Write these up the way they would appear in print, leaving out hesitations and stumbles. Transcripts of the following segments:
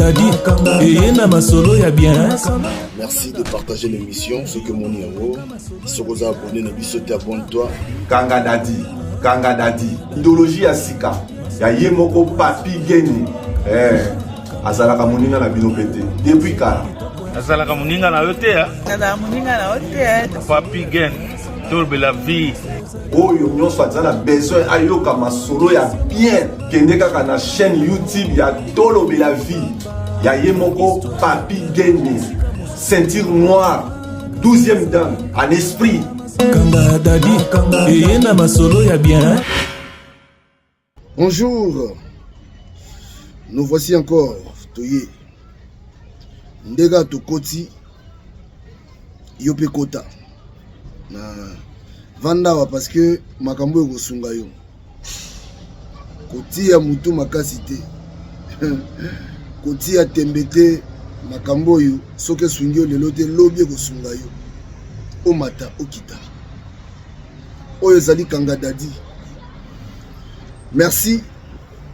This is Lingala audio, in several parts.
Dadi et na masolo ya bien. Merci de partager l'émission. Ce que mon héros, si vous abonnez, ne sautez abonne-toi. Kanga Dadi, idéologie ya sika ya yemoko papi geni azalaka moninga na bino pete depuis kala azalaka moninga na yote ya papi geni torbe la vie oyo nyonso azala besoin ayoka masolo ya bien kende kaka na chaîne YouTube ya Tolobe la vie ya yemoko papi geni ceinture noire 12e dan en esprit Kanga Dadi et na masolo ya bien. Bonjour, nous voici encore Toye Ndega Tokoti Yope Kota na Vandawa parce que makambo eko sunga yo Koti ya mutu makasi te Koti ya tembete makambo yo soke sungi yo lelo te lobi eko sunga yo Omata okita Oyo ezali Kanga Dadi. Merci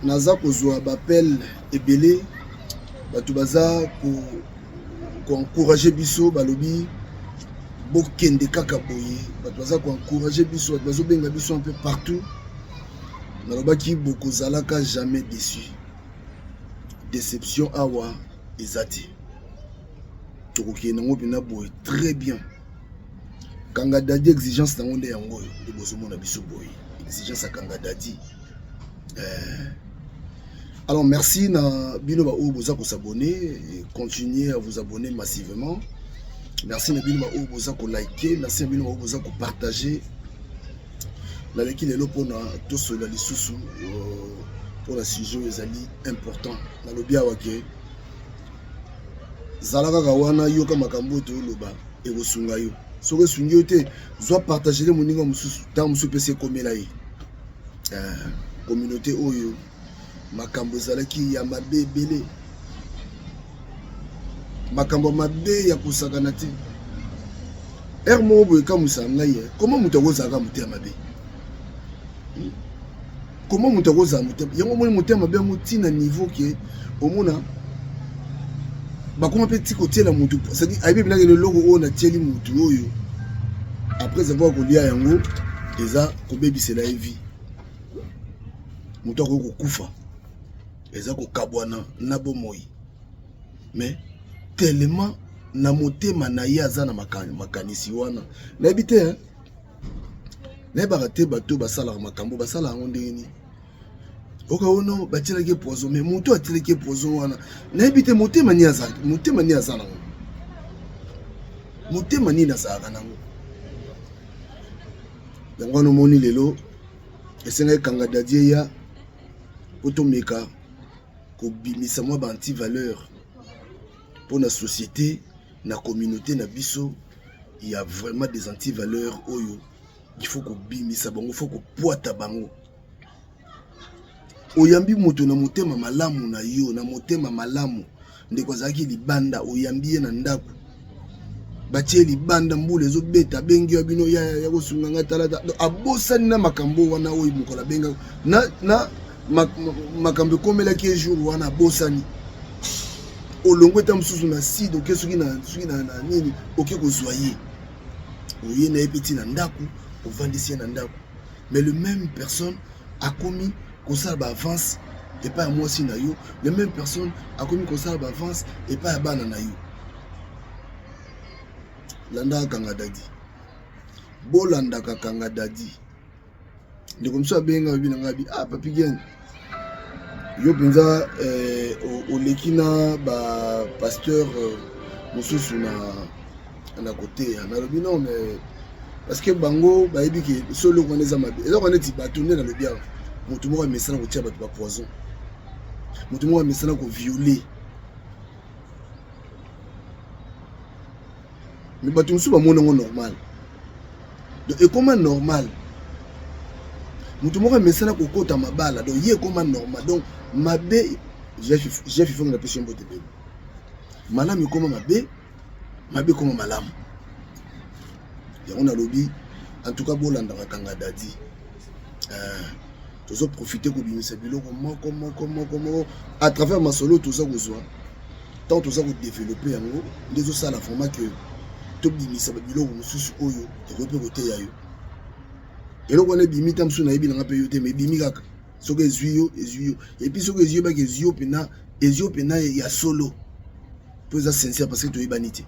naza kozwa bapel ebele batu baza ko encourager biso balobi bokende kaka boye batu baza ko encourager biso batu bazo benga biso un peu partout nalobaki bokozalaka jamais déçu déception awa ezati tokoki nango pina boye très bien Kanga Dadi exigence nango nde yango de bozomona biso boye exigence à Kanga Dadi. Alors merci na bino ba oboza ko s'abonner et continuez à vous abonner massivement. Merci na bino ba oboza ko liker, merci na bino ba oboza ko partager. Na leki lelo pona to sola lisusu pour la sujet ezali important. Na lobia wake zalaka kawana yoka makambo to loba e kosunga yo. Soke sungi yo te zo partager le moninga mususu ta musu pese komela yi. Communauté oyo makambo zalaki ya mabe belé makambo mabe ya kusakana te ermo boye kamusa ngai comment mutu akozaka mutema mabe comment mutu akozaka mutema yango moni mutema mabe mutina niveau ke omona bakoma pe tiko tiela mutu c'est-à-dire aibe binanga le logo oyo na tieli mutu oyo après avoir kolia yango eza kobebisela vie mutu akoki kokufa eza kokabwana na bomoi mais tellement na motema na ye aza na makanisi wana nayebi te nayebaka te bato basalaka makambo basalaka yango ndenge nini okaono batielaki poison mais mutu atielaki poison wana nayebi te motema nini aza nango motema nini azalaka nango yango wana omoni lelo esengaki Kanga Dadi eya otomeka kobimisa mwa ba anti-valeur pour la société na communauté na biso il y a vraiment des anti-valeurs oyo il faut kobimisa bango il faut kopwata bango oyambi moto na motema malamu na yo na motema malamu ndeko azalaki libanda oyambi ye na ndako batie libanda mbula ezobeta bengi ya bino ya kosunga nga talata abosani na makambo wana oyo mokola benga na makambo komelaki ejour wana abosani olongo eta mosusu na side oke soki na nini oke kozwa ye oye na ye peti na ndako ovandisi ye na ndako mais le même personne akomi kosala baavance epai ya mwasi na yo le même personne akomi kosala baavance epai ya bana na yo landaka Kanga Dadi bolandaka Kanga Dadi ndeko mosusu abenga bina ngabi papi gen yo penza oleki na ba pasteur mosusu na côté nalobi non mais parce que bango bayebi ke solo kone za mabe eza kone ti batonde na lobia mutu moko amesana kotia bato ba poison mutu moko amesana ko violer mais bato mosusu bamona ngo normal donc ekoma normal mutu moko amesana kokota mabala donc ye ekoma normal donc mabe j'ai fait na pesi mbote bebe malamu ekoma mabe ekoma malamu yango nalobi en tout cas bolandaka Kanga Dadi tozo profiter kobimisa biloko moko à travers masolo toza kozwa tant que ça vous développer en haut les autres ça la format que tout bimisa babilo mususu oyo développer côté yayo et là on est bimi tam suna ebi na payote mais bimi kaka so que zuyo et puis so que zuyo ba que zuyo pena ya solo pour ça sincère parce que tu es banité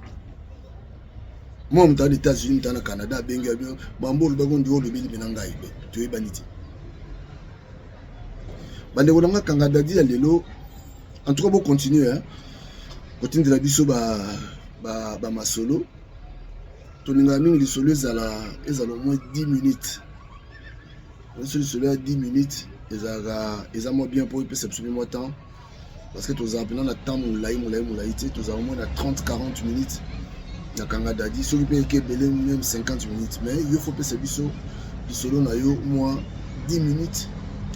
moi m'ta les États-Unis m'ta na Canada benga bambo le bagon dio le bili benanga ibe tu es banité bande ko nga kanga dadi ya lelo en tout cas bon continuer hein continue de la biso ba masolo toninga mingi les solo ezala au moins 10 minutes on se solo à 10 minutes ils ont bien pour peut absolument temps parce que tous appelons na temps moulaï tous au moins 30-40 minutes na kanga dadi so peut que belé même 50 minutes mais il faut peut biso solo na yo moi 10 minutes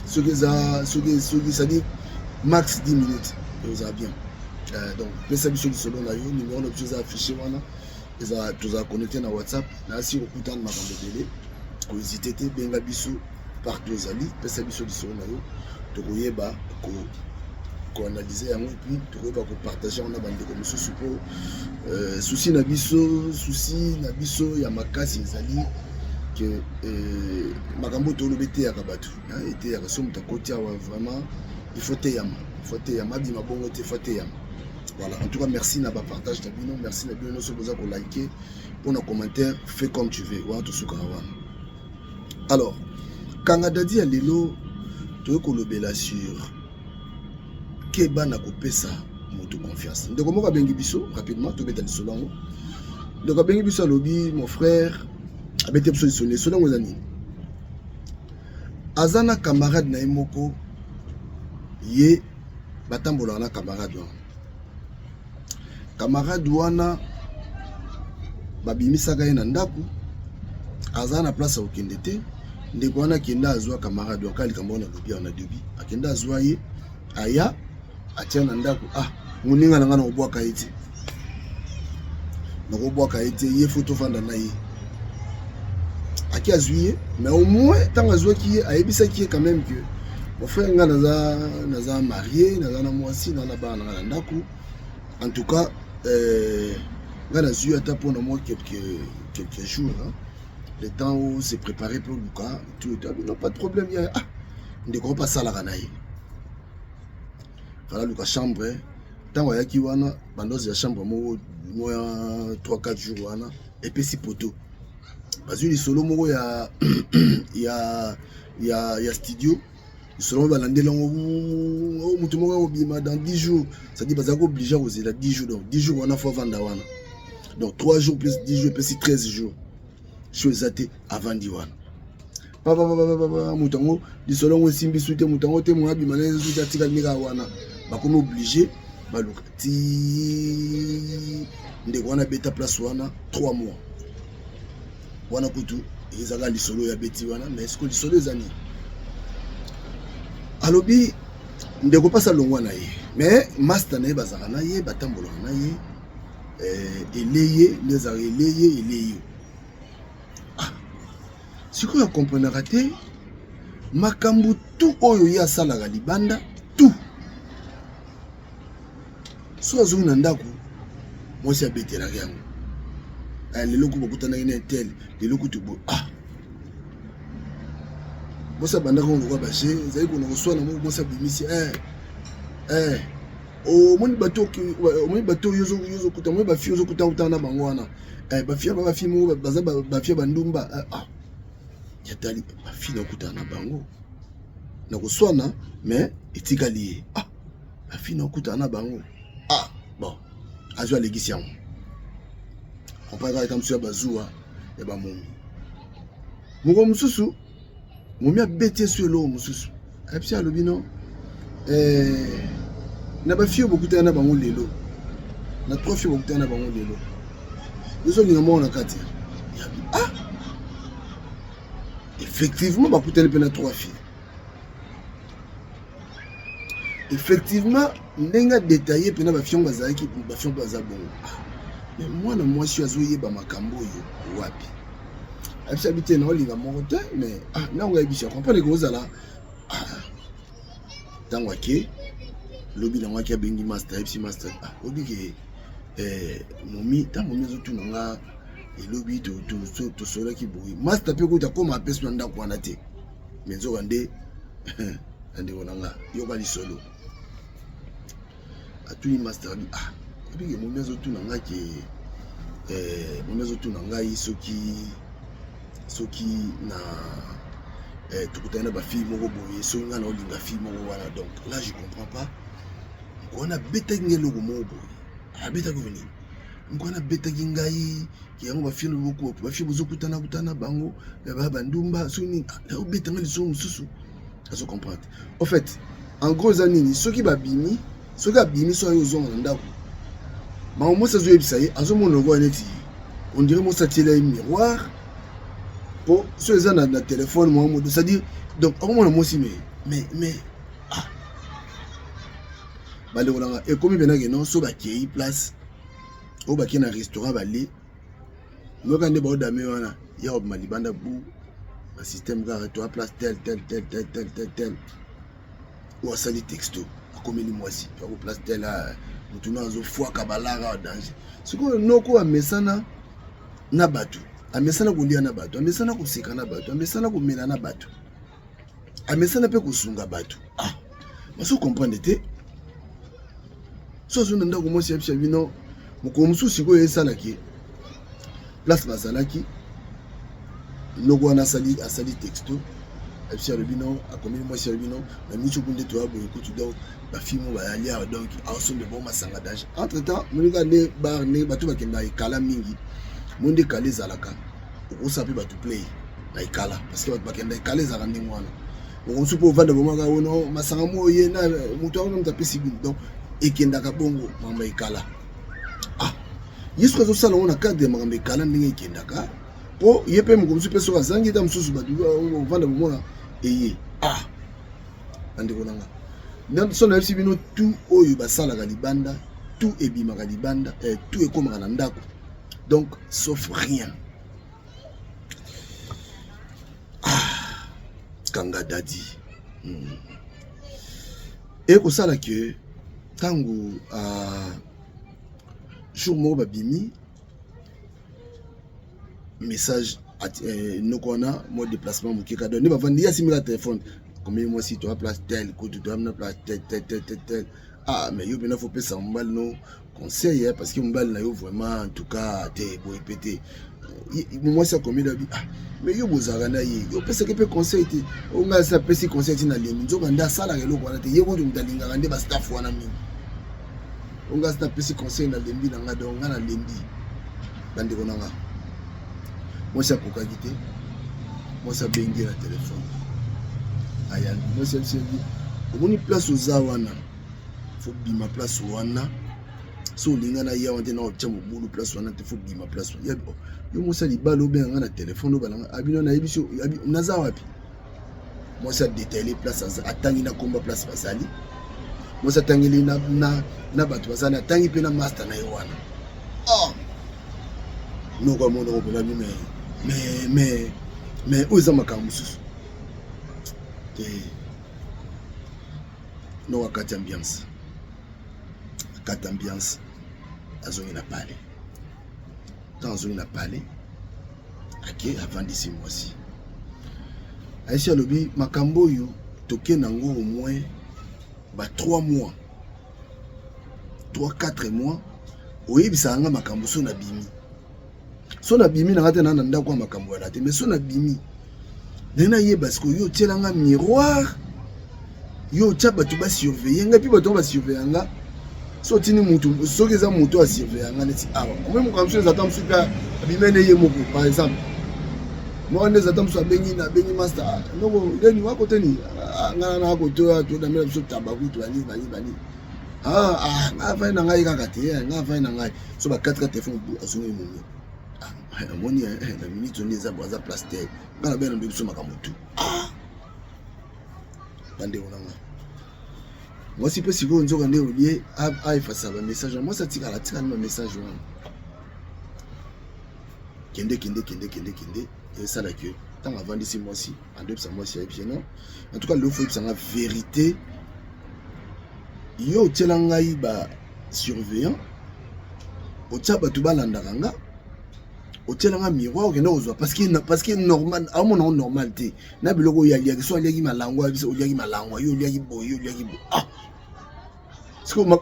ce que ça dit max 10 minutes vous avez bien donc peut biso solo na yo numéro de choses affiché wana tous a connecté na WhatsApp na si okuta na makambo belé ko hésiter te benga biso partout aux amis peut biso solo na yo to koyeba ko analyser yango et puis to koyeba ko partager on a bande comme souci pour souci na biso ya makasi ezali que makambo to lobete ya kabatu était ya somme ta côté vraiment il faut te yama bima bongo te faut te yama. Voilà, en tout cas, merci na partage ta bino, merci na bino so boza ko liker, pour nos commentaires, fais comme tu veux. Wa to sukawa. Alors, kanga dadi alelo to ko lobela sur ke bana ko pesa moto confiance. Ndeko moka bengi biso rapidement to beta lisolango. Ndeko bengi biso lobi mon frère abete biso lisole solango zani. Azana camarade na emoko ye batambola na camarade wana. Camarade wana babimisaka ye na ndaku aza na place okende te ndeko wana kenda azwa camarade wakali kamba na lobi na debi akenda azwa ye aya atia na ndaku muninga nanga na obwaka ite ye photo fanda na ye aki azwiye mais au moins tant azwa ki ye ayebisa ki ye quand même que mon frère nga naza marié naza na mwasi na bana na ndaku en tout cas nga na zui ata pour moi quelques jours hein. Le temps où c'est préparé pour Lucas tout non pas de problème ya ndeko pas ça la kanaye voilà Lucas chambre tant ya ki wana bandoze ya chambre mo 3-4 jours wana et puis si poto parce que solo moko ya studio selon balande longo mutu moko obima dans 10 jours ça dit bazako obligé aux 10 jours donc 10 jours on a fois vanda wana donc 3 jours plus 10 jours plus 13 jours chose até avant diwana papa mutango di selon simbi suite mutango te mo abima na suite atika nika wana bakomi obligé baluka ti ndeko wana beta place wana 3 mois wana kutu ezaka lisolo ya beti wana mais est-ce que lisolo ezani alobi ndeko pasa longwa na ye mais master na ye bazaka na ye batambola na ye eleye lezaka eleye sikoyo comprendre te makambo tout oyo ye asalaka libanda tout so azongi na ndako mwasi abetelaka yango lelo ko bokutanaki na tel lelo kutu bo bosa banda ko ngwa bashe ezali ko ngoswana mo bosa bimisi moni bato yozo kuta mo ba fi yozo kuta utana bango wana ba fi mo baza ba fi bandumba yatali ba fi na kuta na bango na koswana mais etikali ba fi na kuta na bango bon azwa legisi yango on parle comme ça bazua et ba momi moko mususu momi abete sur lo mususu apsi alobino na ba fio bokuta na bango lelo na 3 fio bokuta na bango lelo nous on ngamo na kati effectivement bakuta na 3 fio effectivement ndenga détaillé pena ba fio bazaki ba fio bazabongo mais moi na moi suis azoye ba makambo yo wapi habité na olinga moko te mais na nga biso comprendre que ozala tango ke lobby na mwaki bengi master FC master obi ke momi ta momi zo tu nga lobby to sola ki boui master pe ko ta koma pesi na ndako wana te menzo kande ande wonanga yo ba li solo atuni master obi obi ke momi zo tu nga ke momi zo tu nga soki na tukutana ba fille moko boye so nga na olinga fille moko wana donc là je comprends pas on a beta ngelo ko moko boye beta ko veni on a beta ngai ki yango ba fille moko ba fille bozo kutana bango ba ndumba so ni o beta ngali so mususu aso comprendre en fait en gros anini soki ba bimi soki abimi so yo zonga ndako ba mo sa zo ebisa ye azo mona ko aneti on dirait mo sa tiela miroir. Pour ceux qui ont un téléphone, c'est-à-dire, donc, on a aussi, mais, et comme il y a un so qui place, au bac un restaurant, nous quand on damé wana, il y a un malibanda bou, un système garé, toi place tel, ou un sali texto, comme il moi aussi, tu as place tel là, nous tournons en foi kabalara danger. Ce que nous quoi mesana na batu. Amesana kulia na batu, amesana kusika na batu, amesana kumena na batu, amesana pe kusunga batu. Maso comprendre te. So zo nanda ko mosi yapsha bino, mukomusu siko yesala ki. Place basala ki. Logo na asali texto. Yapsha bino, akomi mosi bino, na micho kunde to abo ekutu donc ba fimo ba alia donc aso de bon masanga dash. Entre-temps, mulika ne bar ne batu bakenda ikala mingi. Monde calé zalaka on s'appelle ba to play na ikala parce que ba kenda ikala za randi mwana on se peut vendre bomaka wono masanga moye na muto ono mtapesi bi donc ekenda ka bongo mama ikala yesu ko sala on a cadre mama ikala ndenge ekenda ka po yepe muko msupe so azangi ta msusu ba on vendre bomaka eye andi konanga donc son FC bino tout oyo basala ka libanda tout ebima ka libanda tout ekoma na ndako. Donc, sauf rien. Kanga Dadi. Et pour ça, là, que, tango, jour mo babimi, message, nous connaissons, mon déplacement, mon kika donné, bah, vendez, y'a simila téléphone. Combien moi, si tu as place tel, que tu dois amener place tel. Mais il faut pas s'emballer, non. Conseil parce que mbal na yo vraiment en tout cas te boy pété moi ça comme il a dit mais yo bozara na yo parce que peut conseil te on a ça pesi conseil na lemi nzo banda sala ke lokwa na te yego ndinga ngande ba staff wana mingi on a ça pesi conseil na lembi na ngado ngana lembi bande konanga moi ça koka kité moi ça bengi na téléphone aya moi ça c'est on place aux awana faut bima place wana. So linga na ya wante na ochamo bulu place wana te faut bima place ya yo mosa libalo be nga na téléphone lo balanga abino na yebiso naza wapi mosa détailler place atangi na komba place basali mosa tangili na batu basali atangi pe na master na yo wana no kwa mono ko bela mais oza makamususu no wakati ambiance azongi na pale tant azongi na pale ake avant d'ici mois-ci aisha lobi makambo yo toke nango au moins ba 3 mois 3-4 mois oyebisa nga makambo so na bimi na ngate na ndako makambo ya te mais so na bimi nena yeba parce que yo tielanga miroir yo tia batu ba surveiller nga pi batu ba surveiller nga so tini mutu so keza mutu a surveiller nga neti même comme ça zatam super bimene ye moko par exemple moi ne zatam so bengi master noko ndeni wako teni ngana na ko to da mela so tabaku to ani bani nga fa na ngai kaka te nga fa na ngai so ba 4 téléphone azungi mumu moni na minute on za boza plastique ngana bena ndo so makamutu bande onanga moi si peut si vous nzoka ndé oublier face à un message moi ça tika un message kende et ça là que tant avant d'ici moi si en deux ça moi si non en tout cas le faut que ça la vérité yo tielangai ba surveillant otia bato balandaka nga otielanga miroir okende kozwa parce que normal amonango normal te na biloko oyo aliaki so aliaki malango abiso oliaki malango yo oliaki boye ah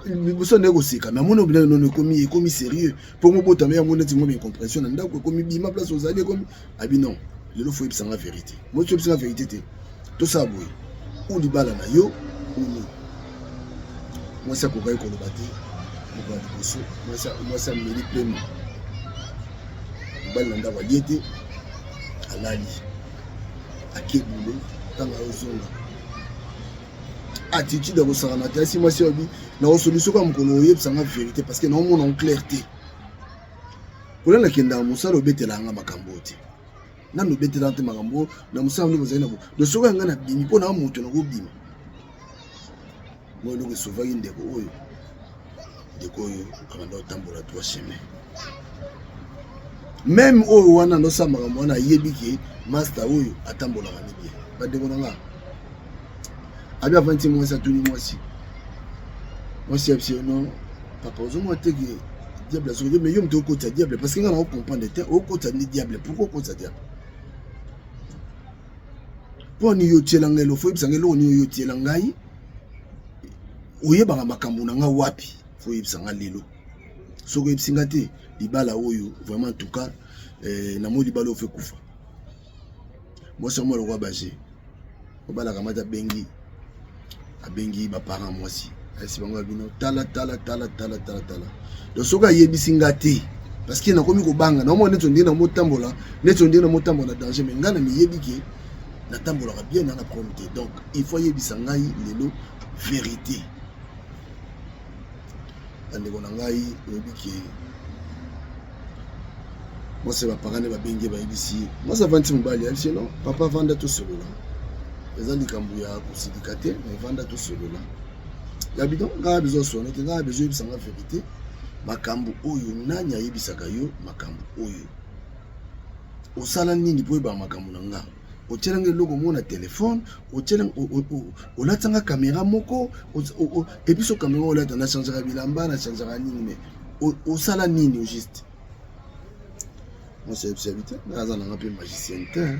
liboso nde koseka mais amoni obina nono ekomi sérieux mpo mobotama yango neti mo incompréhension na ndako ekomi bima place ozali ekomi abi non lelo fo yebisanga vérité moto yebisanga vérité te tosala boye ou libala na yo uni mwasi akokai koloba te mokoya liboso mwasi ameli plema mobali na ndako alie te alali akebulo ntango ayozonga attitude akosakana te asi mwasi obi nakosoli soki ya mokolo oyebisanga vérité parce que naomona en clair te kolela kendaka mosala obetelanga makambo te nano obetelanga te makambo na mosala nde bozali na bo do soki yanga na bimi mpo na moto nakobima mo eloko esovaki ndeko oyo akanda kotambola trois chemin même oyo wana ndosala makambo wana ayebi ke master oyo atambolaka ne bien bandeko na nga abi avanti mwasi atuni mwasi abisi non papa ozomona te ke diable azokoki mais yo moto okotisa diable parce que nga na ocomprendre te okotisa ndi diable pourquoi okotisa diable mpo ni yo tiela ngai elofo oyebisanga eloko nini oyo tiela ngai oyebaka makambo na nga wapi fo oyebisanga lelo soki oyebisinga te libala oyo vraiment en tout cas namo libala oyo fe kufa mwasi omo lokwa bage obalaka mati abengi baparent mwasi ayesi bango abino tala donc soki ayebisinga te parce que nakomi kobanga naomona neti ondenge na motambola na danger mais ngai na miyebi ke natambolaka bien na problème te donc il faut yebisa ngai lelo vérité bandeko na ngai oyebi ke mwasi baparent nde babengi bayebisi mwasi avandi mobali ayebisi non papa vanda tosolola eza likambo ya kosilika te mais vanda tosolola ya bidon ngai besoin sone te ngai besoin yebisanga vérité makambo oyo nani ayebisaka yo makambo oyo osala nini mpo oyebaka makambo na nga otielanga eloko moko na telefone olatanga kamera moko episo kamera olata na changera bilamba na changera nini mais osala nini au juste mwasi ayebisa bite aza nanga mpe magicien te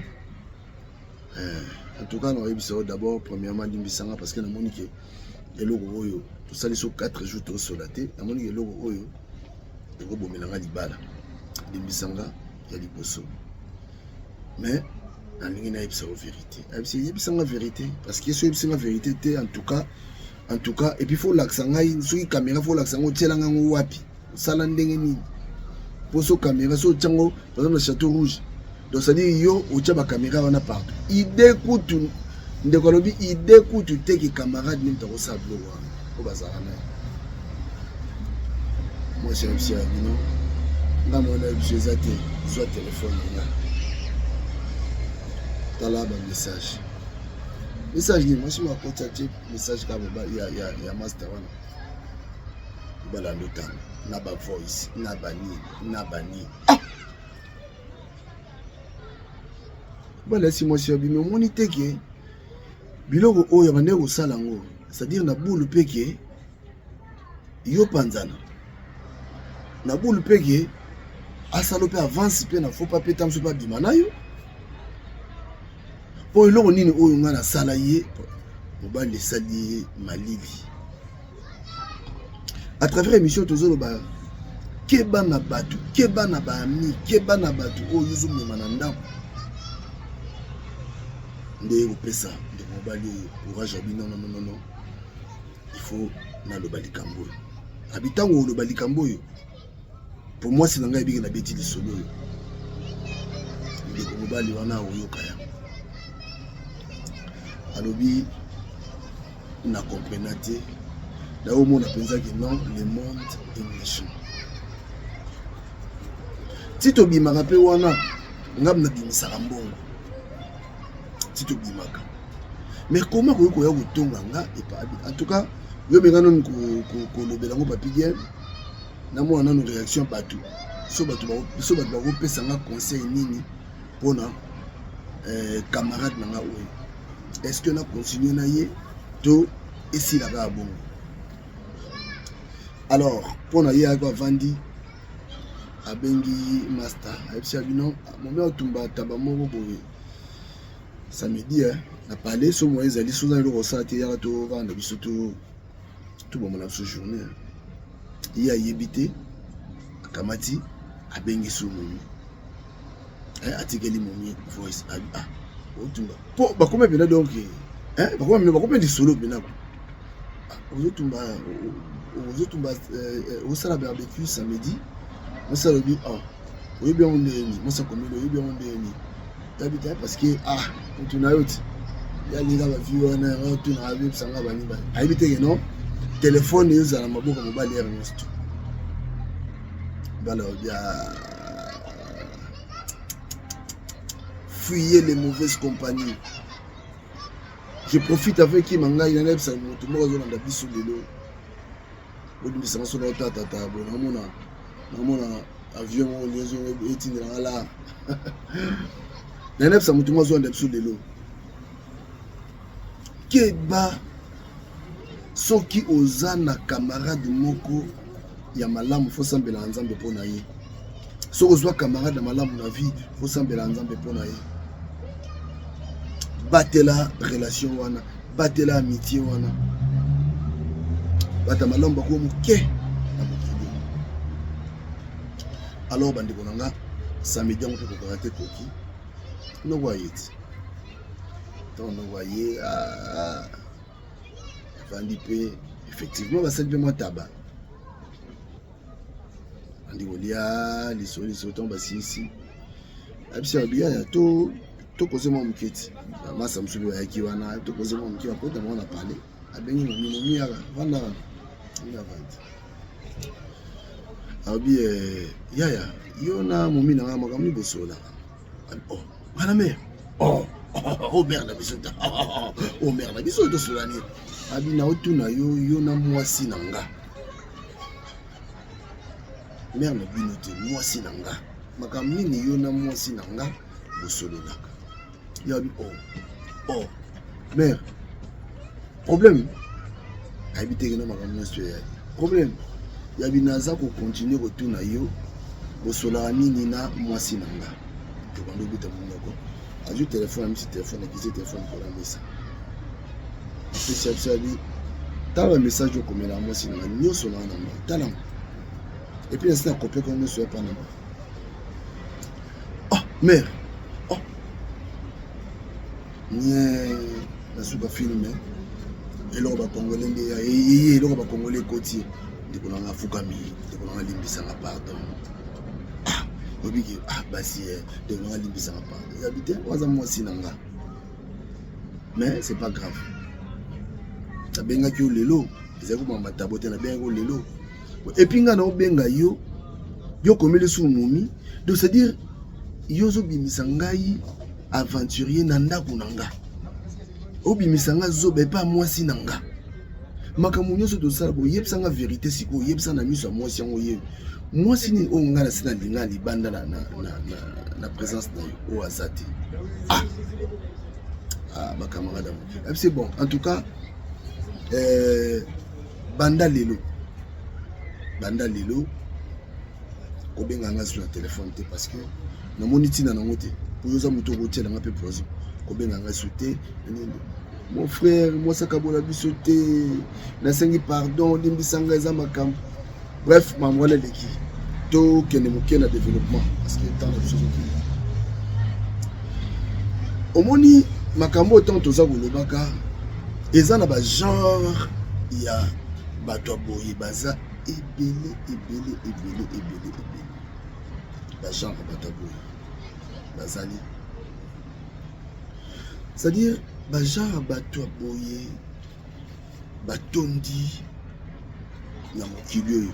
en tout cas naoyebisa yo d'abord premièrement limbisanga parce que namoni ke eloko oyo tosali so 4 jours tosola te namoni ke eloko oyo ekobomelanga libala limbisanga ya liboso mais nalingi nayebisa yo vérité yebisanga vérité parce que so yebisanga vérité te en tout cas et puis faut lakisa ngai soki caméra faut lakisa ngo tielanga ngo wapi osala ndenge nini po so caméra so tiango par exemple le château rouge donc ça dit yo otia ba caméra wana partout idée kutu ndeko lobi idée kutu te ki camarade ni mtako sa blog wana ko bazara na moi c'est un sia bino na mona bisheza te zo téléphone nga tala ba message ni moi je m'a contacté message ka ba ya master wana bala lotana na ba voice na bani bala si moi c'est bino moni teke biloko oyo bande kosala ngo c'est-à-dire na bulu peke yo panzana na bulu peke asalo pe avance pe na faut pas peta mso pa bima na yo po eloko nini oyo nga na sala ye mobali esali malili à travers émission tozoloba keba na batu keba na baami keba na batu oyo zomema na ndako nde kopesa nde mobali oyo courage abi non il faut naloba likambo oyo abi ntango oloba likambo oyo pour moi c'est nanga ebiki na beti lisolo oyo ndeko mobali wana oyoka yango alobi na comprena te na omona mpenza ke non le monde est méchant ti tobimaka mpe wana ngabi nabimisaka mbongo ti tobimaka mais comment koki koya kotonga nga epabi en tout cas yo benga noni kolobela yango papi bien namona nano réaction bato so bato bakopesa nga conseil nini mpona camarade na nga oyo est-ce que na continue na ye to esilaka ya bongo Alors, pour na ya kwa vandi abengi master aipsi abino momé otumba taba moko boye samedi na parler so mo ezali so na lo sa te ya to vanda biso to bon mon abso journée il a yebité kamati abengi so momi atikeli momi voice otumba po bakome bena donc bakome di solo bena ozotumba osala barbecue samedi mosala bi oyebi yango ndeni mosa komeli oyebi yango ndeni tabita parce que otuna yo ti yalinga bavi wana otuna abebisanga bani bani ayebi teke non telefone ezala maboko mobali ya nyonso bala obia fuyez les mauvaises compagnies. Je profite avec qui manga il a ça moto mo zo na biso lelo odi bisa maso na tata bo namona avion mo lezo etindira ngala na nepsa moto mo zo na biso lelo keba soki oza na camarade moko ya malamu fo sambela nzambe pona ye soki ozwa camarade malamu na vie fo sambela nzambe pona ye batela relation wana batela amitié wana bata malamu bako moke na mokili alors bandeko nanga samedi on peut kokate koki no voyez donc no voyez vandi pe effectivement basali pe moi taba andi olia liso tomba ici abisa bien to cause mon muketi masa msulu yaki wana to cause mon muketi apota mwana parler abengi momi yaka vanda ina vandi abi yaya yona momi na ngama kamni bosola wana me merde bisota merde bisota solani abi na otuna yo na mwasi nanga merde binote mwasi nanga makamini yo na mwasi nanga bosololaka yabi mère problème habité que na makamini so ya problème yabi naza ko continuer ko tuna yo bosolaka nini na mwasi nanga to bando bita munoko azu téléphone ami téléphone akisi téléphone pour la mesa c'est t'as un message au comme la mwasi nanga nyoso na nanga talam et puis c'est un copier comme ne soit pas nanga mère nie na suka filme eloko ba congolais nde eloko ba congolais côtier ndiko na fukami ndiko na limbisa nga pardon obiki basi ndiko na limbisa nga pardon habité waza mwasi nanga mais c'est pas grave tabenga ki lelo ezako mama tabote na benga lelo et puis nga na obenga yo komeli su momi donc c'est dire yo zo bimisa ngai aventurier na ndako nanga obimisa nga zo be pa mwasi nanga makambo nyonso tosala boyebisa nga vérité siko yebisa na miso ya mwasi yango ye mwasi ni o nga na sina linga libanda na présence na yo o azati ma camarade c'est bon en tout cas banda lelo kobenga nga sur le téléphone te parce que na moniti na ngote pour yoza moto rotier na ngape projet kobenga nga sauter mon frère moi sakabola bisote na sengi pardon limbisanga eza makam bref mamwala leki to kene moke na développement parce que tant de choses omoni makambo tant toza kolobaka eza na ba genre ya bato boye baza ebele ba genre bato boye bazali c'est-à-dire ba genre bato boye batondi na mokili oyo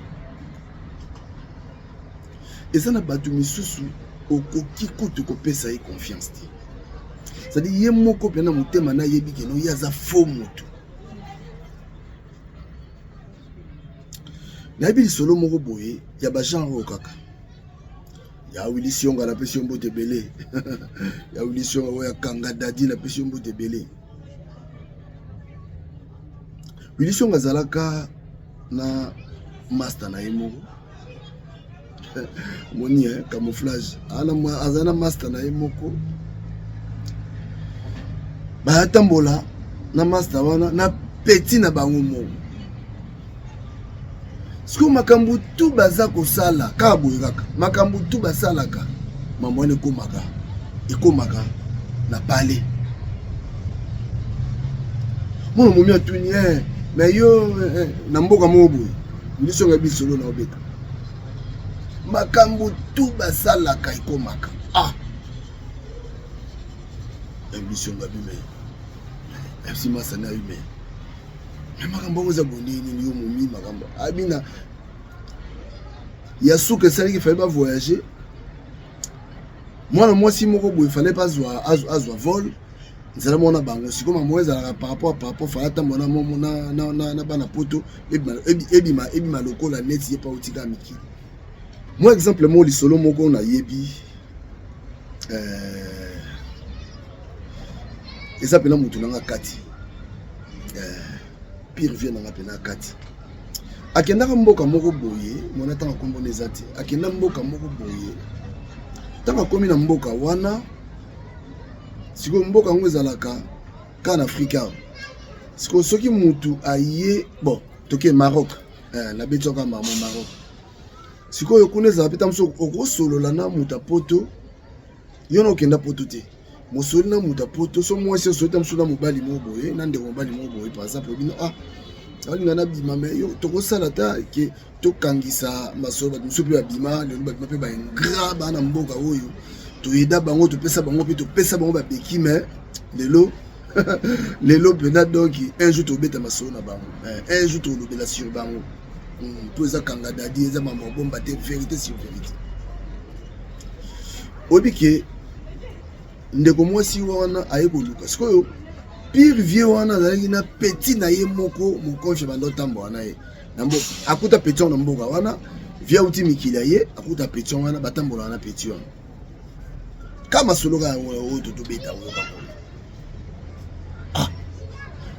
eza na bato misusu okoki kutu kopesa ye confiance te c'est-à-dire ye moko pena motema na yebi keno ye aza faux moto nayebi lisolo moko boye ya bagenre oyo kaka ya Willy Sionga na pesi mbote belé ya Willy Sionga oya Kanga Dadi na pesi mbote belé Willy Sionga zalaka na master na yemoko moni camouflage azana master na yemoko ba tambola na master wana na petit na bango moko siko makambo tu baza kosala kaka boye kaka makambo tu basalaka mambo wana ekomaka na pale mwana momi atuni mais yo na mboka moko boye ndisonga bisolo na obeta makambo tu basalaka ekomaka ndisonga bime FC Masana yume makambo oza bonini yo momi makambo abina ya suka sali ki fallait pas voyager moi si moko boye fallait pas azwa vol nzala mona bango sikoma moeza par rapport fallait tamona na bana poto ebima lokola net ye pa utika miki moi exemple mo lisolo moko na yebi eza pena mutu nanga kati pire vient nanga pena kati akendaka mboka moko boye mona tanga kombona eza te akenda mboka moko boye tanga komi na mboka wana siko mboka ngo ezalaka ka na Afrika siko soki mutu aye bon toke Maroc na betoka Maroc siko yokune za peta mso okosolola na muta poto yono okenda poto te mosoli na muta poto so moi se sota mso na mobali mo boye na ndeko mobali mo boye par exemple bino alinga na bima me yo tokosala ta ke tokangisa masolo mso pe bima le bima pe ba ngra ba na mboka oyo toyeda bango topesa bango pe topesa bango ba beki me lelo pena donc un jour tobeta masolo na bango un jour tolobela sur bango to eza kanga dadi eza mama bomba te vérité sur vérité obike ndeko mwasi wana aye koluka sikoyo pire vieux wana azalaki na petit na ye moko mokonfe bando tambo wana ye nambo akuta petit na mboka wana vieux uti mikila ye akuta petit wana batambola wana petit wana kama soloka oyo tobeta oyo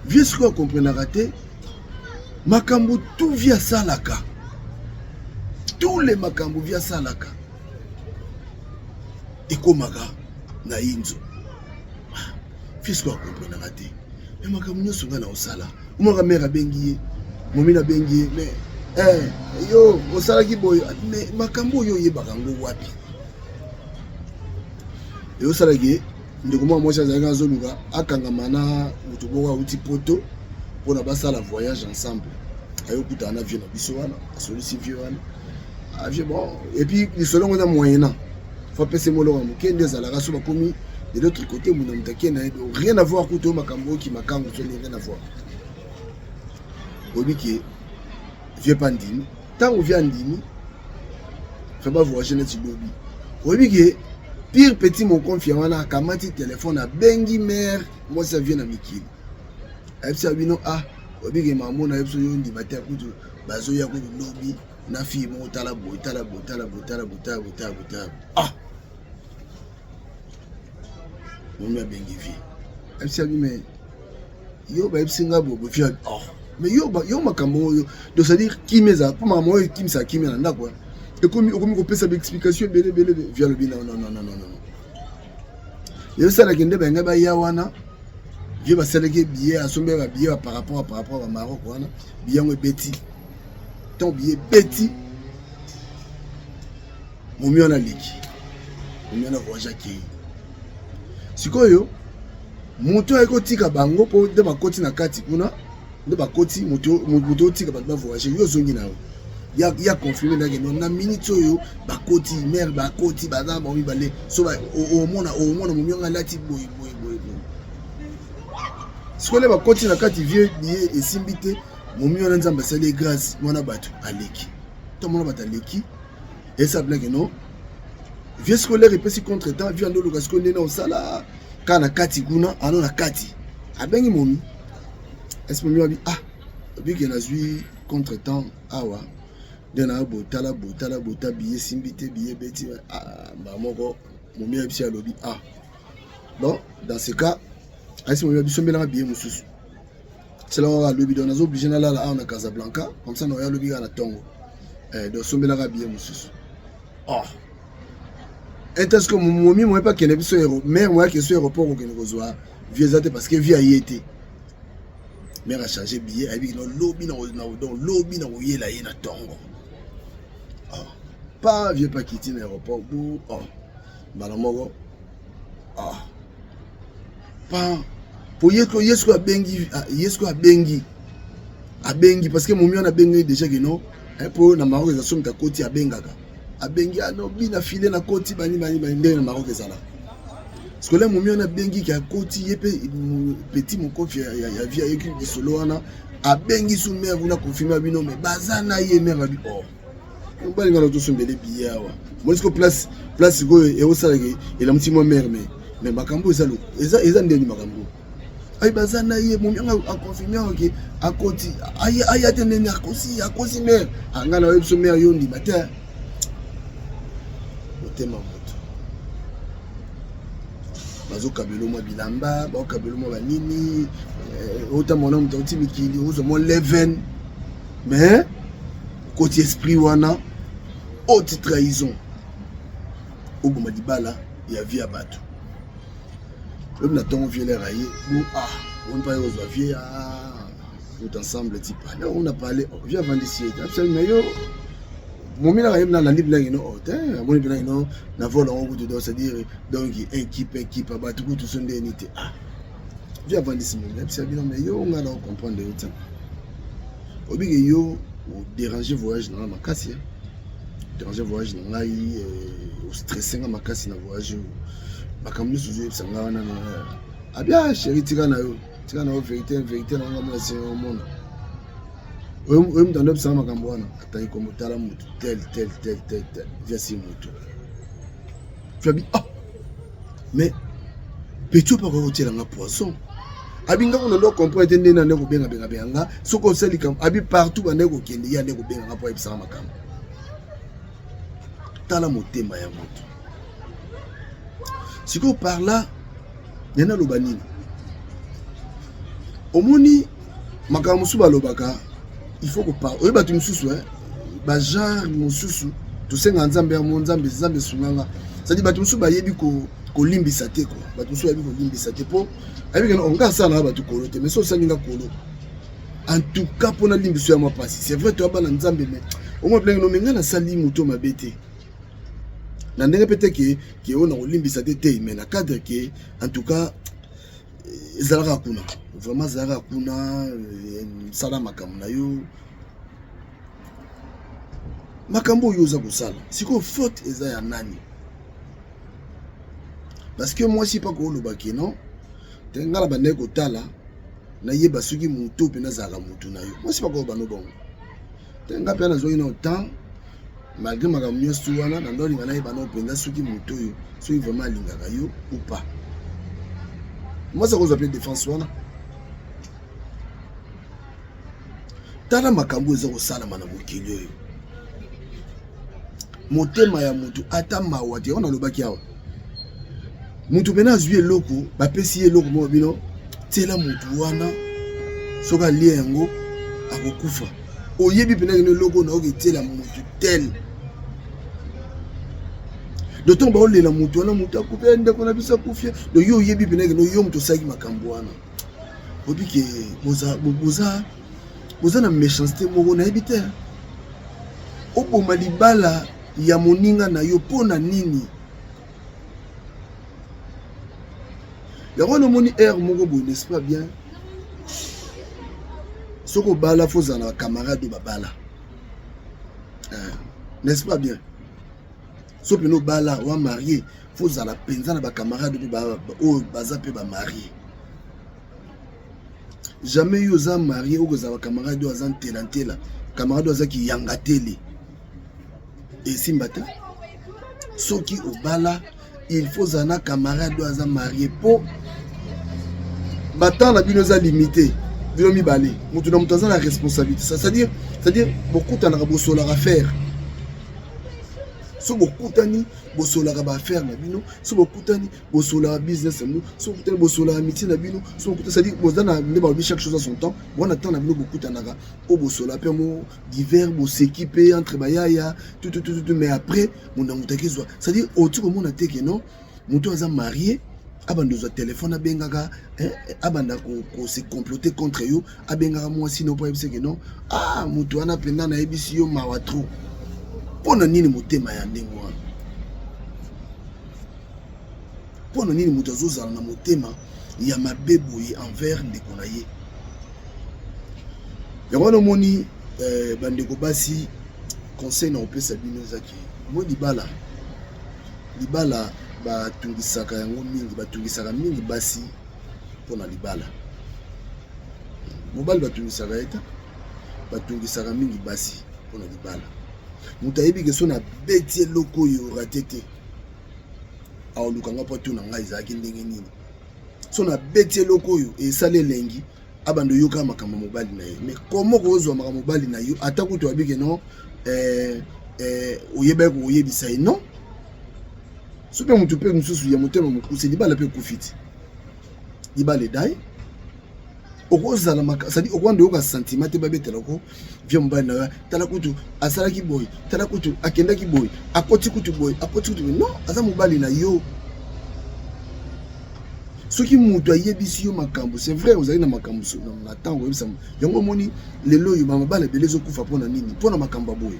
vieux sikoyo comprenaka te makambo tout via salaka tous les makambo via salaka ekomaka na inzo fisco akomprenaka te me makambo nyonso nga na osala omaka mare abengi ye momina abengi ye me yo osalaki boye me makambo oyo oyebaka yango wapi eyosalaki ye ndeko mwa mwasi azalaki azoluka akangama na moto moko auti poto mpona basala voyage ensemble ayokutana na vieux na biso wana asolisi vieux wana vieux bon et puis lisolo ngo na moyena faut passer molonga moke nde ezalaka so bakomi de l'autre côté mona mutake na rien à voir kuto makambo ki makango so rien à voir obiki vieux pandini tant vient ndini fait pas voyager na tibobi obiki pire petit mon confiant wana kamati téléphone a bengi mère moi ça vient na mikili ayebisa bino obiki maman na yebso yo ndi batia kutu bazo ya kutu lobi na fille mo tala boy on a bengi vie ayebisa bi mais yo ba yebsinga bobo fia mais yo makambo yo donc c'est dire qui meza pour maman yo kim sa kim na ndako et comme ko pesa ba explication bele via le bina non yo sala kende ba ngaba ya wana vieux basalaki billet asombe ba billet par rapport à Maroc wana billet ngo beti ton billet beti momi ona liki momi ona voyage ki sikoyo moto ayeko tika bango po de bakoti na kati kuna de bakoti moto tika ba voyage yo zongi nawo ya confirmer ndage na minute oyo bakoti mère bakoti baza ba mibale so ba o mona momi ona lati boy sikole bakoti na kati vieux billet esimbi te momi wana nzamba sali grâce mwana bato aleki to mwana bato aleki esa blague non vieux scolaire epesi contre temps vieux ando luka sikole na osala kana kati kuna ano na kati abengi momi est momi abi biki na zui contre temps awa dena botala billet simbi te billet beti ba moko momi abisi alobi bon dans ce cas Aïssi momi abiso mbela billet mususu c'est là on a lobby on a obligé na la na Casablanca comme ça on a lobby na Tongo donc sombelaka bien mosusu est-ce que momi moi pas kende biso aéroport mère moi ke so aéroport ko kende kozwa visa te parce que via yete mère a changé billet abi no lobby na donc lobby na oyela ye na tongo pas vieux pas quitter l'aéroport pour malamoko pas pour yesko abengi parce que momi on a bengi déjà que non pour na Maroc za somta koti abengaka abengi no bina filé na koti bani ndé na Maroc ezala parce que là momi on a bengi ki akoti yepe petit mon kofi ya via équipe de solo wana abengi sous mère na confirmer bino mais bazana ye mère abi on va aller tout sombele billet awa moi est-ce que place go et au salé et la petit mo mère mais makambo ezalo eza ndeni makambo ay bazana ye momi a confirmer que akoti ay atendeni akosi mère angana webso mère yondi matin otema moto bazo kabelo mo bilamba ba kabelo mo banini ota mona muto tibikili uzo mo 11 mais côté esprit wana haute trahison oboma dibala ya via bato on a tant vieux les raillés on pas aux vieux tout ensemble type là on a parlé viens vendre ici absolument yo mon mila raïm na libre là no hôtel mon libre là no na vol en route de c'est-à-dire donc équipe à bato tout son unité viens vendre ici mon absolument mais yo on a comprendre le temps obi yo déranger voyage dans ma casse déranger voyage dans là au stressé dans ma casse na voyage makamni suzu sanga wana abia chéri tika na yo vérité na ngoma c'est au monde o mtando sanga makambo wana atai ko mutala mutu tel via si mutu fabi mais petu pa ko tira nga poisson abinga ko ndo comprendre ndena ndeko benga soko seli kam abi partout bande ko kende ya ndeko benga nga po ebisa makambo tala motema ya mutu si qu'on parle là yana lobanini omoni makamusu balobaka il faut qu'on parle oyeba tu mususu ba genre mususu to senga nzambe ya nzambe sunganga ça dit batu mususu bayebi ko limbisa te ko batu mususu bayebi ko limbisa te po abi on nga sana batu kolo te mais so salinga kolo en tout cas pour na limbiso ya mapasi c'est vrai to bana nzambe mais au moins plein no menga na sali muto mabete na ndenge peut-être que on a olimbisa te mais na cadre que en tout cas ezalaka kuna vraiment ezalaka kuna sala makambo na yo makambo yo za kusala siko faute eza ya nani parce que moi si pas ko lobaki non tengala bande ko tala na yeba suki muto pe na zaka mutu na yo moi si pas ko bano bon tenga pe na zo ina autant malgré ma gamme wana na ndoli ngana yeba no penda suki muto yo so vraiment lingaka yo ou pas moi ça cause appelle défense wana tala makambo eza ko sala mana mokili yo motema ya mutu ata mawati on a lobaki awa mutu pena zui eloko ba pesi eloko mo bino tela mutu wana soka liengo akokufa oyebi pena ngene eloko na okitela mutu tel d'autant ba olela mutu wana mutu akupe ndeko na bisa kufia do yo yebi pena ngene yo mutu saki makambo wana obike boza na méchanceté moko na ebite oboma libala ya moninga na yo pona nini yango moni air moko bo n'est-ce pas bien soko bala foza na camarade babala n'est-ce pas bien so peno bala wa marié foza la penza na ba camarade ba o baza pe ba marié jamais yo za marié ou za ba camarade wa zan telantela camarade wa za ki yanga tele et simbata soki obala il faut zana camarade wa za marié po battant la bino za limité bino mi balé mutu na mutu za la responsabilité c'est-à-dire beaucoup t'en a bosso la faire so bokutani bosolaka ba affaire na bino, so bokutani bosolaka business na bino, so bokutani bosolaka amitié na bino, so bokutani c'est-à-dire bozana nde ba chaque chose à son temps. Bona temps na bino bokutanaka o bosola pe mo divers bo s'équiper entre bayaya tout mais après mon amutaki zo. C'est-à-dire au-dessus comme on a té que non, muto aza marié abanda zo téléphone abengaka abanda ko se comploter contre yo abengaka moi sino pas que non ah muto ana penda na ebisi yo mawa trop. Pona nini motema ya ndenge wana? Pona nini moto azozala na motema ya mabe boye envers ndeko na ye? Yango wana omoni bandeko basi conseil na opesa bino ezaki mo libala batungisaka yango mingi, batungisaka mingi basi mpona libala. Mobali batungisaka eta batungisaka mingi basi mpona libala. Muta yebi ke so na beti eloko yo ratete awo lukanga po tuna ngai zaki ndenge nini so na beti eloko yo esale lengi abando yoka makamba mobali na ye. Mais comment kozwa makamba mobali na yo atakuto abike non oyeba ko oyebisa ye non so pe mutu pe mususu ya motema mukuse libala pe kufiti libala dai okozala maka sadi okwande yoka sentiment te babetela ko via mobali na yo tala kutu asala ki boy tala kutu akenda ki boy akoti kutu boy akoti kutu non aza mobali na yo. Soki mutu ayebisi yo makambo c'est vrai ozali na makambo so na tango yebisa yango moni lelo yo mabala belezo kufa pona nini pona makambo boy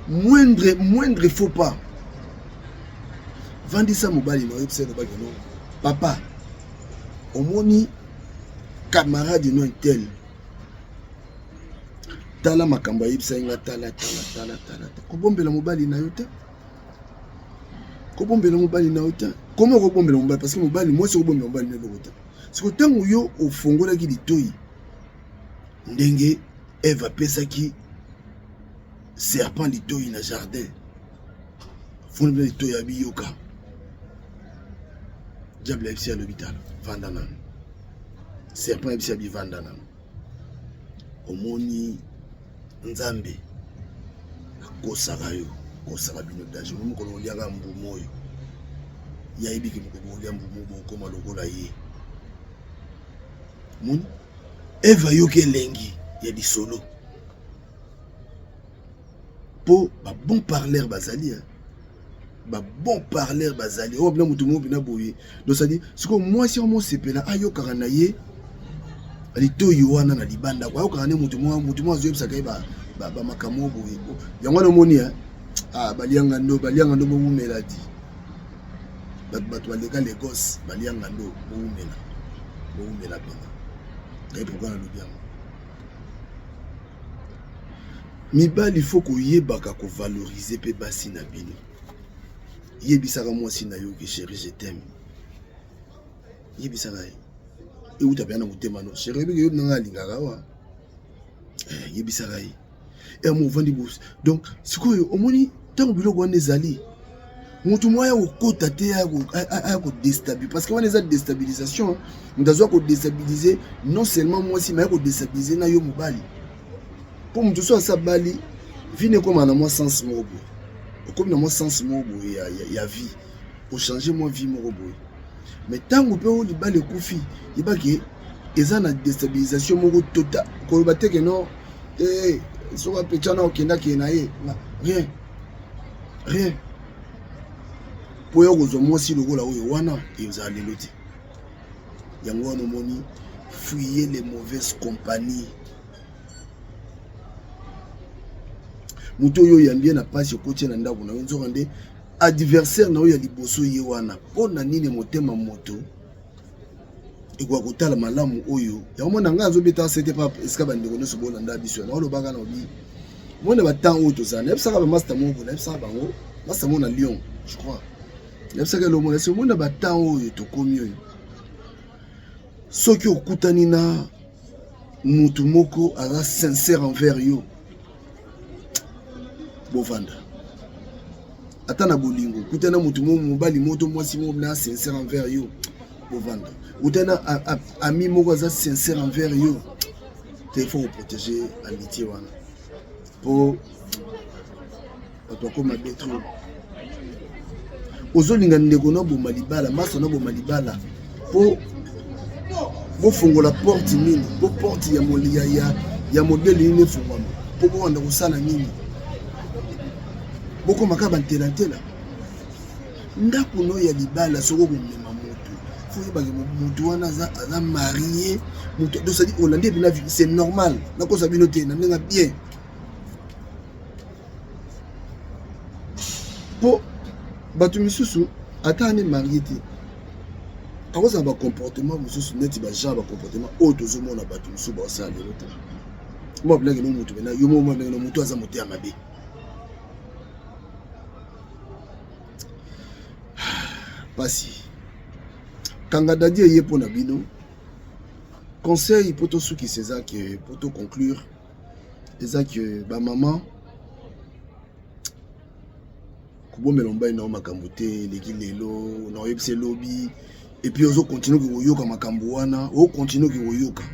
moindre faut pas vandisa mobali na yebisa no ba que non papa omoni camarade no tel tala makambo yebisa nga tala kobombela mobali na yo te kobombela mobali na yo te. Comment kobombela mobali? Parce que mobali moi c'est kobombela mobali na yo te. C'est que tango yo ofongola ki litoyi ndenge Eva pesaki serpent litoyi na jardin fongola litoyi abiyoka diable FC à l'hôpital vandana serpent FC abi vandana omoni nzambe akosaka yo kosaka bino daje mo ko liaka mbumo yo ya ibiki mo lia mbumo ko malokola ye moni Eva yo ke lengi ya di solo po ba bon parleur bazali ba bon parleur bazali o bina mutu mo bina boye donc ça dit ce que moi si on sepela ayo karana ye ali to yo wana na libanda kwa karane mutu mo azo yebisa kai ba makamo boye yango na moni balianga ndo bo umela di bato baleka Lagos balianga ndo bo umela pena et pourquoi na lobianga mibali il faut ko yebaka ko valoriser pe basi na bino yebisaka mwasi na yo ke chérie je t'aime yebisaka e uta bana motema no chérie bi yo nanga lingaka wa yebisaka e mo vandi bus donc sikoyo omoni tango biloko wana ezali mutu moya okota te ya ko déstabiliser parce que wana eza déstabilisation ndazwa ko déstabiliser non seulement mwasi mais ko déstabiliser na yo mobali pour mutu so asa bali vine comme na moi sens moko comme na moi sens moko ya vie pour changer moi vie moko boy mais tango pe o libale kufi yebaki eza na déstabilisation moko total ko bateke non soka pechana okenda kena ye rien po yo kozwa mwasi lokola oyo wana eza lelo te yango wana omoni fuyez les mauvaises compagnies muto oyo yambie na pasi okotie na ndako na yo nzoka nde adversaire na oyo ya liboso ye wana mpona nini motema moto ekwa kotala malamu oyo yango mona nga azobeta sete pa esika bandeko nyonso bolanda biso na olobaka na obi mona batemps oyo tozala nayebisaka bamaster moko nayebisaka bango master moko na Lyon je crois nayebisaka elomona ese mona batemps oyo tokomi oyo soki okutani na mutu moko aza sincère envers yo bovanda ata na bolingo kutana mutu mobali moto mwasi mo na sincère envers yo bovanda utana ami moko aza sincère envers yo il faut protéger amitié wana po bato akoma betro ozolinga ndeko na boma libala maso na boma libala po bofungola porte nini po porte ya modele nini efungwama po bowanda kosala nini bokomaka bantelantela ndako no ya libala soko komema moto fo yebake moto wana aza marie moto dosadi olandi ebina c'est normal nakosa bino te na ndenga bien po bato misusu ata ane marie te akozala bacomportement mosusu neti bagenre bacomportement oyo tozomona bato mosusu baosala lelo te mo ablake no moto pena yo mo ablake no moto aza moto ya mabe pasi kanga dadi eye mpo na bino conseil po tosukisa eza ke po toconclure eza ke bamama kobomela mobali nao makambo te eleki lelo na oyebisa elobi epuis ozokontinue koyoka makambo wana okontinue koyoka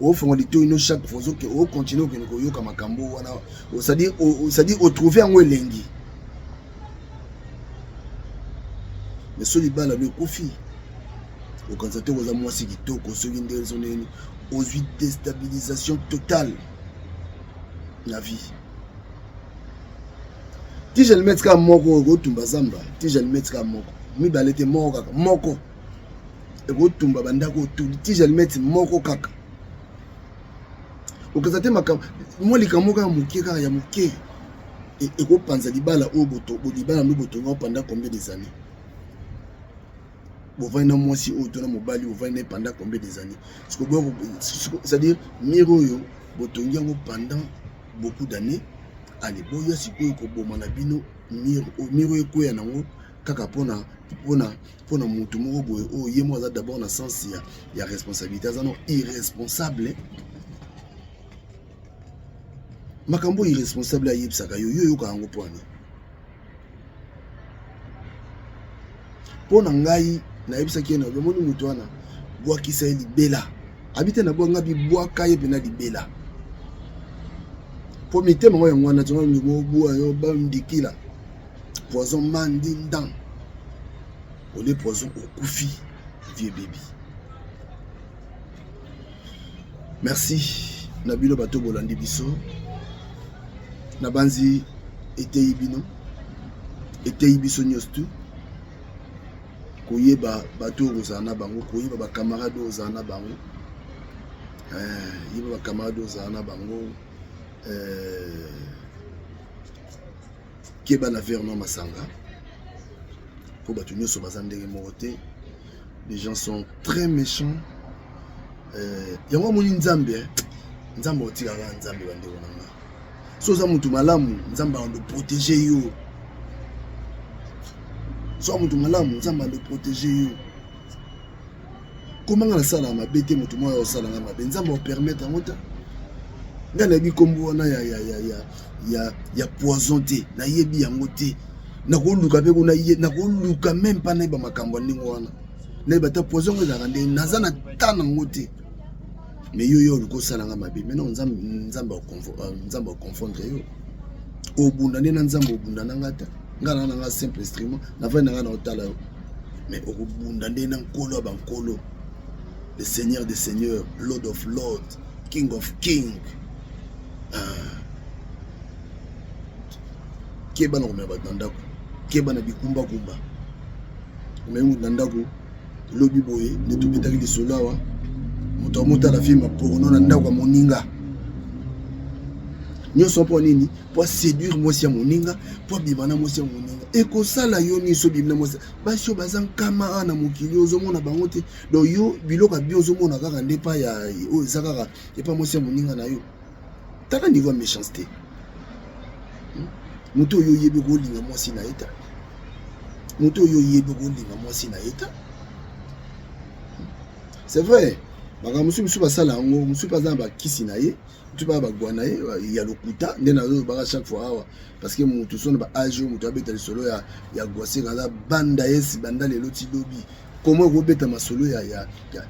ofonga litoi no chaque fois okontinue koyoka makambo wana c'est-à-dire otrouver yango elengi mais so libala lo ekofi okanisa te koza mwasi kitoko soki nde ezo nini ozwi déstabilisation totale na vie ti je le mette kaka moko okotumba zamba ti je le mette kaka moko mibale te moko kaka moko ekotumba bandako otuli ti je le mette moko kaka okanisa te makambo mwa likambo kaka moke kaka ya moke ekopanza libala oyo libala ndo botonga opanda combien des années bovai na mwasi oyo to na mobali bovai na pendant combien des années c'est-à-dire mire oyo botongi yango pendant beaucoup d'années ale boya sikoyo koboma na bino mire oyo ekoya nango kaka mpona motu moko boye oyo ye mo aza d'abord na sens ya responsabilité aza no irresponsable makambo irresponsable ayebisaka yo yoyoka yango mponi mpona ngai nayebisaki ye na omoni moto wana bwakisa ye libela abi te na bwanga bibwaka ye mpena libela po mitema ngo yango wana tonga mibobwa yo bandikila poison mandindan ole poison okufi vie baby. Merci na bino bato bolandi biso na banzi eteyi bino eteyi biso nyostu koyeba bato ozala na bango koyeba bakamarade ozala na bango yeba bakamarade ozala na bango keba na verno masanga po bato nyonso baza ndenge moko te. Les gens sont très méchants. Yango moni nzambe nzambe otikaka nzambe bandeko nanga soza mutu malamu nzambe ando protéger yo so mutu malamu nzambe ando protéger yo komanga na sala mabe te mutu moyo osala nga mabe nzambe o permettre ngota ngana bi kombo wana ya poison te na yebi yango te na koluka pe kuna ye na koluka même pas na ba makambo ndingo wana na ba ta poison ngo za ndenge nazana tana ngote mais yo liko sala nga mabe maintenant nzambe o confondre yo obunda na nzambe obunda na ngata ngana na nga simple instrument na va na nga na otala yo mais obunda ndena nkolo ba nkolo le seigneur des seigneurs, lord of lords, king of king. Keba na komeba ndako keba na bikumba kumba omengu ndako lobi boye ne tubetaki lisolawa moto mota la film porno na ndako moninga nyonso po nini po séduire mwasi ya moninga po bimana mwasi ya moninga ekosala yo niso bimana mwasi basio bazan kama ana mokili ozomona bango te do yo biloka bi ozomona kaka ndepa ya o ezakaka epa mwasi ya moninga na yo taka niveau méchanceté moto yo yebe kolinga mwasi na eta moto yo yebe kolinga mwasi na eta c'est vrai baka musu basala ngo musu baza ba kisi na ye tu ba bagwana ye ya lokuta ndena zo baka chaque fois awa parce que mutu sona ba age mutu abeta le solo ya gwase kaza banda yes banda le loti lobi comment ko beta masolo ya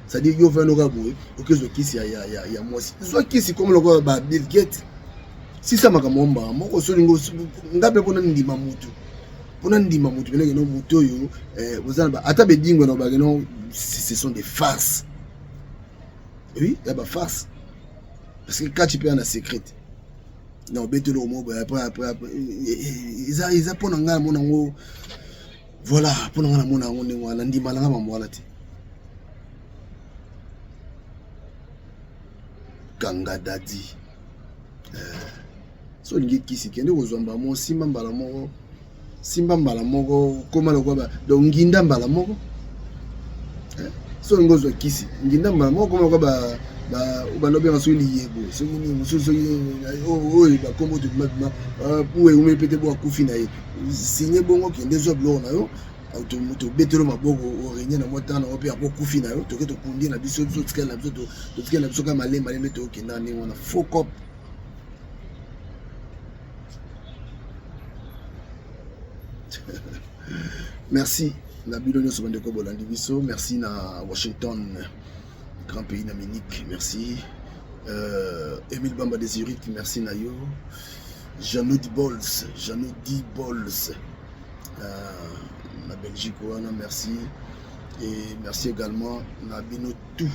ça dit yo fa no ka boye okezo kisi ya mwasi so kisi comme le ba Bill Gates si ça makamomba moko solingo ngape pona ndima mutu benenge no mutu yo bozana ba ata bedingo no bageno ce sont des farces. Oui, il y a des farces parce que quand tu peux en secret non betelo mo après ils apona nga mona ngo voilà pona nga mona ngo ndimo na ndima langa mamwala ti Kanga Dadi so lingi kisi kende kozomba mo simba mbala moko koma lokwa ba donc nginda mbala moko so ngozo kisi nginda mbala moko koma lokwa ba balobi ngaso liyebo so ni mususu oyi ba kombo de magma pour ume pete bo akufi na ye signé bongo kende zo blo na yo to betelo maboko o renye na motana o pe akufi na yo to ke to kundi na biso biso tikela na biso to tikela na biso ka malema to kenda ni wana fokop. Merci na bilonyo so bande ko bolandi biso, merci na Washington grand pays d'Amérique, merci Emile Bamba de Zurich, merci na yo Jeannot Dibols na Belgique wana, merci et merci également na bino tout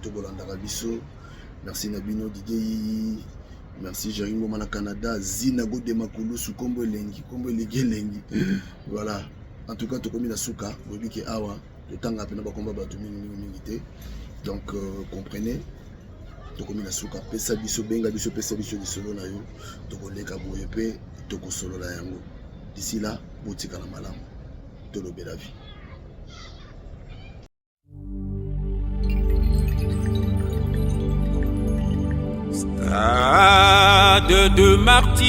to bolanda biso, merci na bino Didier, merci Jérémy Moma na Canada, Zina Gode Makulu su kombo lengi voilà. En tout cas, tu as souka, tu as awa, le temps a pena bakomba ba mingi. Donc comprenez, tu as souka, pesa biso benga biso pesa biso di solo na yo, to koleka boye pe to ko solo la yango. D'ici là, botika na malamu. To lobe la vie. Stade de martyrs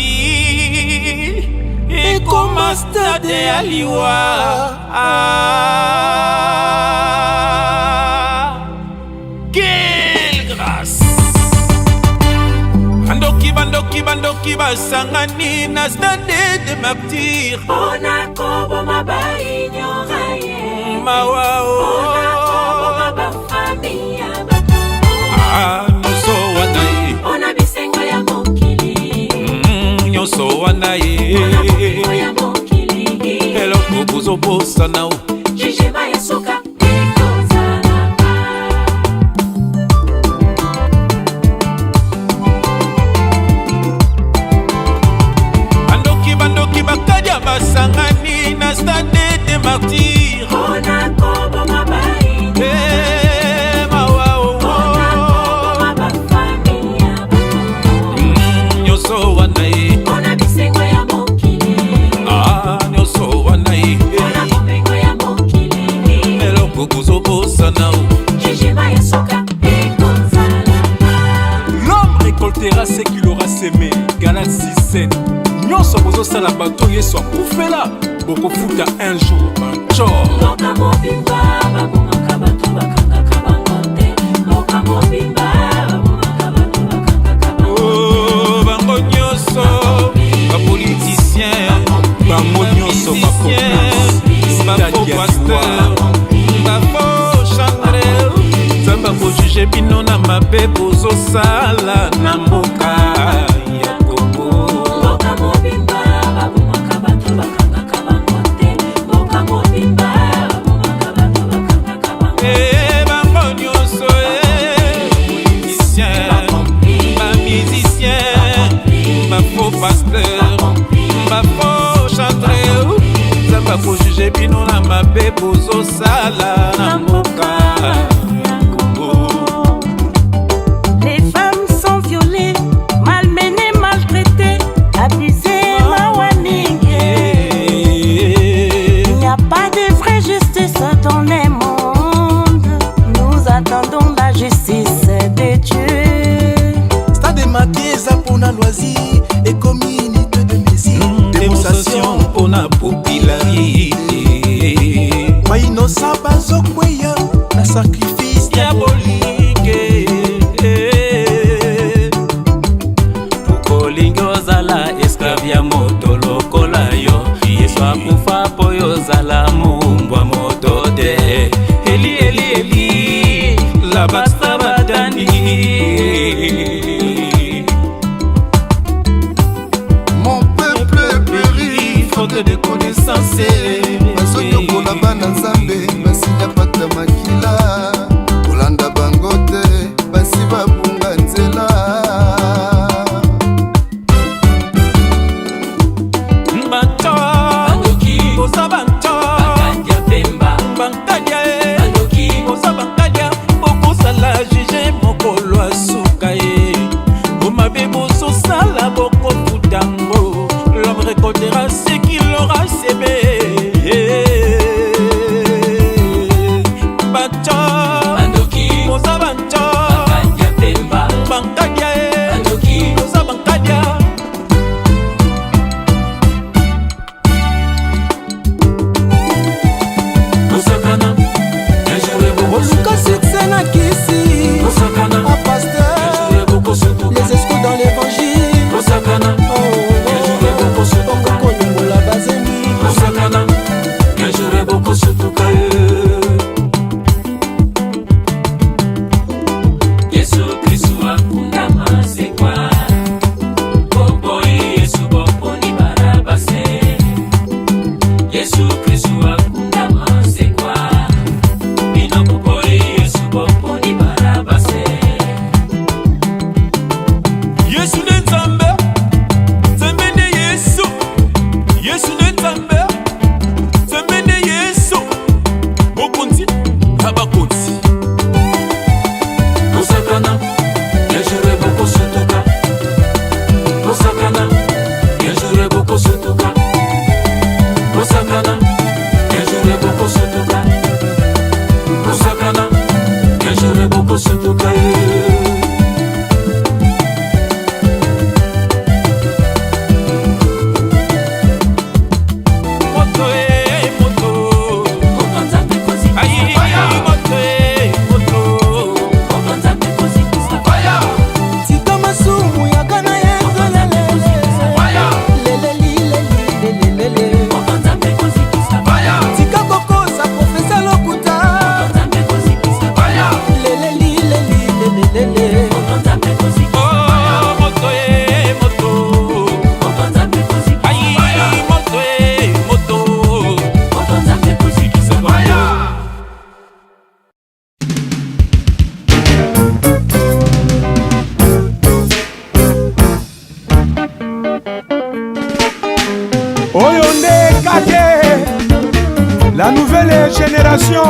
et comme un stade à Liwa. Quelle grâce! Bandoki basangani na stade de martyrs. On a kobo mabai nyoraye. Mawao. On a kobo mabafami abato. Nyoso wanaye. On a bisengo ya mokili. Nyoso wanaye. Hello, kubuzo bossa now. Jiji Mayasoka. Bandoki bakadia basangani na stade de martyrs. On a kobo mabai. Mawao. On a kobo mabafami abato. Nyoso wanaye. On a bisengo ya mokili. Nyoso wanaye. On a bombengo ya mokili. Hello, kubuzo bossa now. Jiji Mayasoka. L'homme récoltera ce qu'il aura sémé. Galaxy 7. Nyonso bozo sala bato yeso akufela bokofuta un jour un chor. Moka mobimba babumaka bato bakanga kabangote. Moka mobimba babumaka bato bakanga kabangote. Oh, bango nyonso bapoliticien, Bango nyonso bafo pasteur, bafo chandrel, zamba kojuge bino na mabe bozosala na mboka ya Kongo. Moka mobimba babumaka bato bakanga kabangote. Moka mobimba babumaka bato bakanga kabangote. Bango nyonso politicien, musicien, bafo pasteur, bafo chanteur, zamba kojuge bino na mabe bozosala na mboka ya Kongo. Les femmes sont violées, malmenées, maltraitées, abusées, mawaningue. Il n'y a pas de vraie justice dans les mondes. Nous attendons la justice de Dieu. Stade marqué ça pour la loisir et communauté de mesure. Démonstration pour la popularité. Ma innocent bazo kweya na sacrifice Diabolique. Pukolingi ozala esclave ya moto lokola yo. Yesu akufa po yozala mumbwa moto de. Eli la basta badani. la nouvelle génération.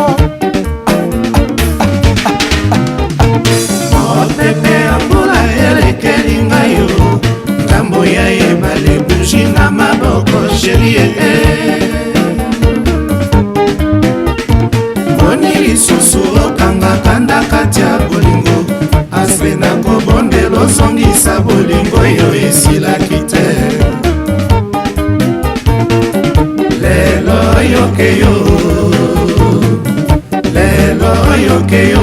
Mopepe ambula elekeli ngai yo ngambo ya ebale buji na maboko sherie boni lisusu okanga kanda kati ya bolingo aspe na kobondelo ozongisa bolingo yo esilaki te lelo yokeyo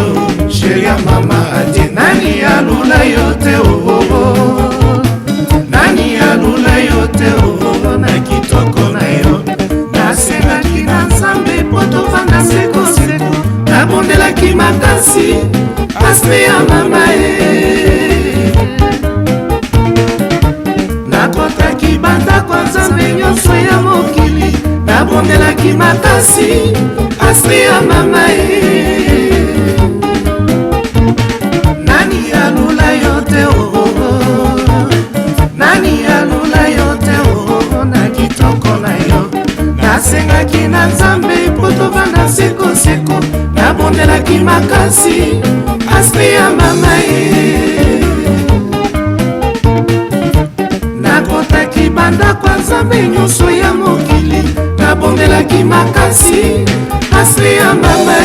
sheria mama ati nani alula yote nani alula yote na kitoko na yo nasengaki na nzambe po tovanda sekoseko nabondelaki makasi aspe ya mama nakotaki banda kwa nzambe nyonso ya mokili nabondelaki makasi aspe ya mama nani alula yote nani alula yote na kitoko na yo nasengaki na nzambe po tovanda sekoseko nabondelaki makasi aspe ya mama nakotaki banda kwa nzambe nyonso ya mokili nabondelaki makasi aspe ya mama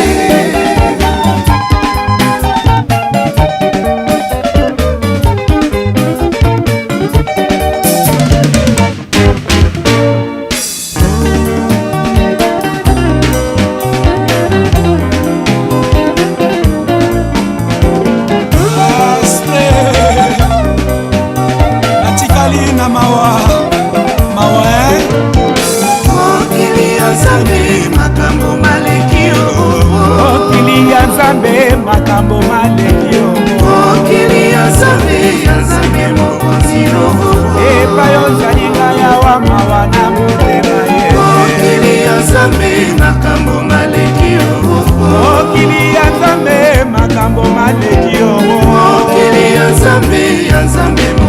makambo maleki yo mokili ya nzambe mokonzi yo epai ozali ngai awa mawa na motema ye mokili ya nzambe makambo maleki yo mokili ya nzambe makambo maleki yo mokili ya nzambe